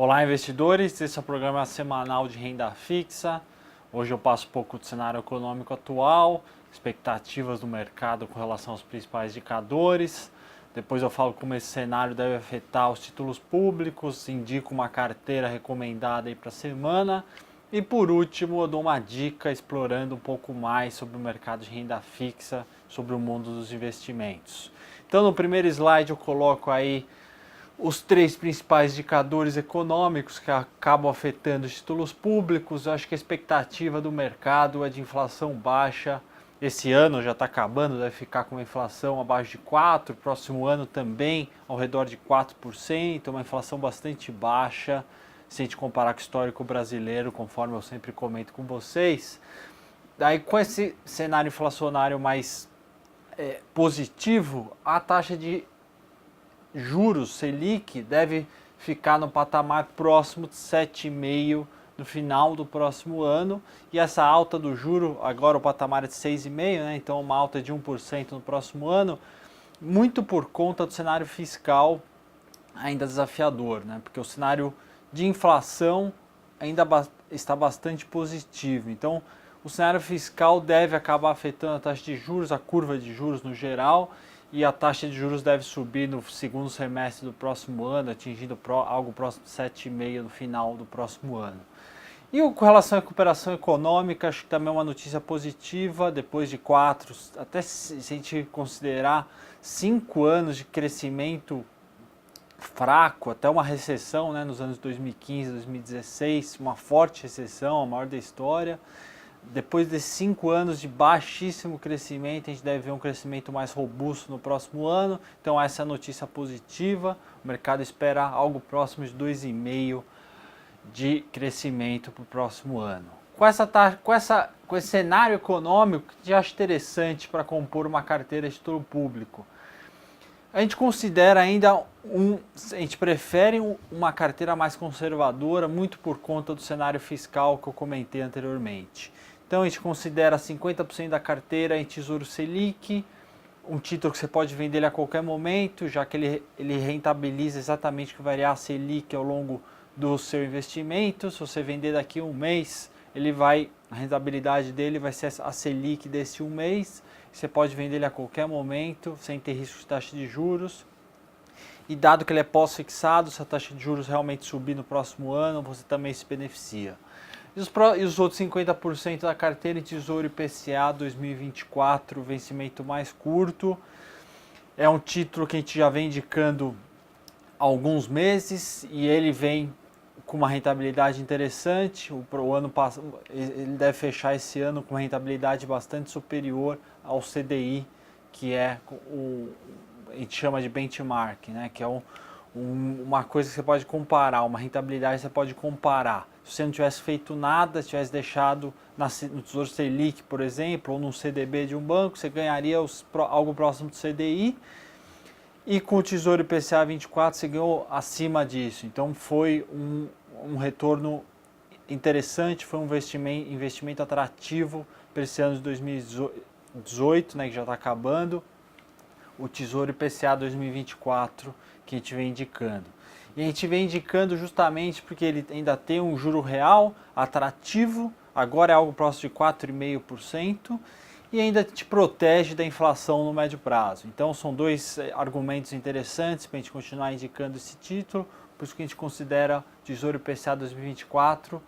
Olá, investidores. Esse é o programa semanal de renda fixa. Hoje eu passo um pouco do cenário econômico atual, expectativas do mercado com relação aos principais indicadores. Depois eu falo como esse cenário deve afetar os títulos públicos, indico uma carteira recomendada para a semana. E por último, eu dou uma dica explorando um pouco mais sobre o mercado de renda fixa, sobre o mundo dos investimentos. Então, no primeiro slide eu coloco aí os três principais indicadores econômicos que acabam afetando os títulos públicos. Eu acho que a expectativa do mercado é de inflação baixa. Esse ano já está acabando, deve ficar com uma inflação abaixo de 4%, próximo ano também ao redor de 4%, uma inflação bastante baixa, se a gente comparar com o histórico brasileiro, conforme eu sempre comento com vocês. Daí, com esse cenário inflacionário mais positivo, a taxa de juros Selic deve ficar no patamar próximo de 7,5% no final do próximo ano, e essa alta do juro, agora o patamar é de 6,5%, né? Então uma alta de 1% no próximo ano, muito por conta do cenário fiscal ainda desafiador, né? Porque o cenário de inflação ainda está bastante positivo. Então o cenário fiscal deve acabar afetando a taxa de juros, a curva de juros no geral, e a taxa de juros deve subir no segundo semestre do próximo ano, atingindo algo próximo de 7,5% no final do próximo ano. E com relação à recuperação econômica, acho que também é uma notícia positiva, depois de 4, até se a gente considerar 5 anos de crescimento fraco, até uma recessão, né, nos anos 2015, 2016, uma forte recessão, a maior da história. Depois desses 5 anos de baixíssimo crescimento, a gente deve ver um crescimento mais robusto no próximo ano. Então essa é a notícia positiva. O mercado espera algo próximo de 2,5% de crescimento para o próximo ano. Com esse cenário econômico, que eu acho interessante para compor uma carteira de título público. A gente considera ainda a gente prefere uma carteira mais conservadora, muito por conta do cenário fiscal que eu comentei anteriormente. Então a gente considera 50% da carteira em Tesouro Selic, um título que você pode vender ele a qualquer momento, já que ele rentabiliza exatamente o que variar a Selic ao longo do seu investimento. Se você vender daqui a um mês, a rentabilidade dele vai ser a Selic desse um mês. Você pode vender ele a qualquer momento, sem ter risco de taxa de juros. E dado que ele é pós-fixado, se a taxa de juros realmente subir no próximo ano, você também se beneficia. E os outros 50% da carteira em Tesouro IPCA 2024, vencimento mais curto. É um título que a gente já vem indicando há alguns meses e ele vem com uma rentabilidade interessante. O ano passado, ele deve fechar esse ano com uma rentabilidade bastante superior ao CDI, que é a gente chama de benchmark, né? Que é uma coisa que você pode comparar, uma rentabilidade que você pode comparar. Se você não tivesse feito nada, tivesse deixado no Tesouro Selic, por exemplo, ou num CDB de um banco, você ganharia algo próximo do CDI. E com o Tesouro IPCA 24 você ganhou acima disso. Então foi um retorno interessante, foi um investimento atrativo para esse ano de 2018, né, que já está acabando. O Tesouro IPCA 2024 que a gente vem indicando. E a gente vem indicando justamente porque ele ainda tem um juro real atrativo, agora é algo próximo de 4,5%, e ainda te protege da inflação no médio prazo. Então são dois argumentos interessantes para a gente continuar indicando esse título, por isso que a gente considera Tesouro IPCA 2024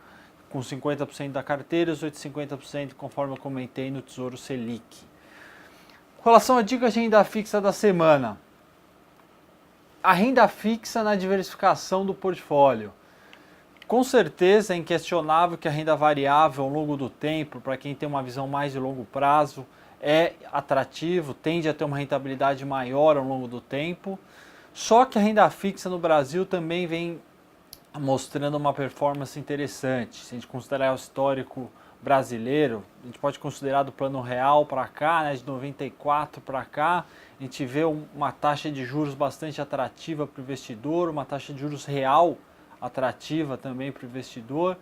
com 50% da carteira, os outros 50% conforme eu comentei no Tesouro Selic. Com relação à dica de renda fixa da semana, a renda fixa na diversificação do portfólio. Com certeza é inquestionável que a renda variável ao longo do tempo, para quem tem uma visão mais de longo prazo, é atrativo, tende a ter uma rentabilidade maior ao longo do tempo. Só que a renda fixa no Brasil também vem mostrando uma performance interessante. Se a gente considerar o histórico brasileiro, a gente pode considerar do Plano Real para cá, né, de 94 para cá, a gente vê uma taxa de juros bastante atrativa para o investidor, uma taxa de juros real atrativa também para o investidor.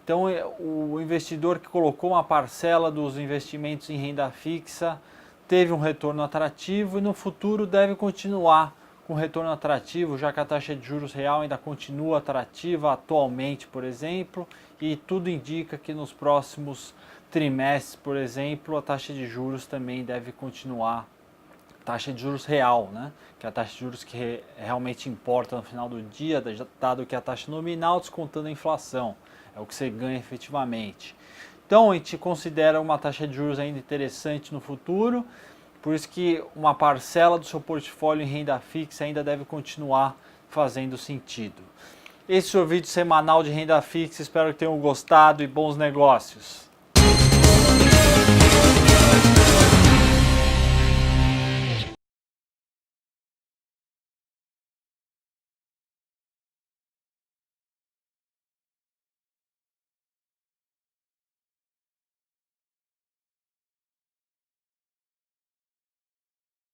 Então o investidor que colocou uma parcela dos investimentos em renda fixa teve um retorno atrativo e no futuro deve continuar com retorno atrativo, já que a taxa de juros real ainda continua atrativa atualmente, por exemplo, e tudo indica que nos próximos trimestres, por exemplo, a taxa de juros também deve continuar, taxa de juros real, né? Que é a taxa de juros que realmente importa no final do dia, dado que a taxa nominal descontando a inflação, é o que você ganha efetivamente. Então a gente considera uma taxa de juros ainda interessante no futuro, por isso que uma parcela do seu portfólio em renda fixa ainda deve continuar fazendo sentido. Esse é o vídeo semanal de renda fixa, espero que tenham gostado e bons negócios.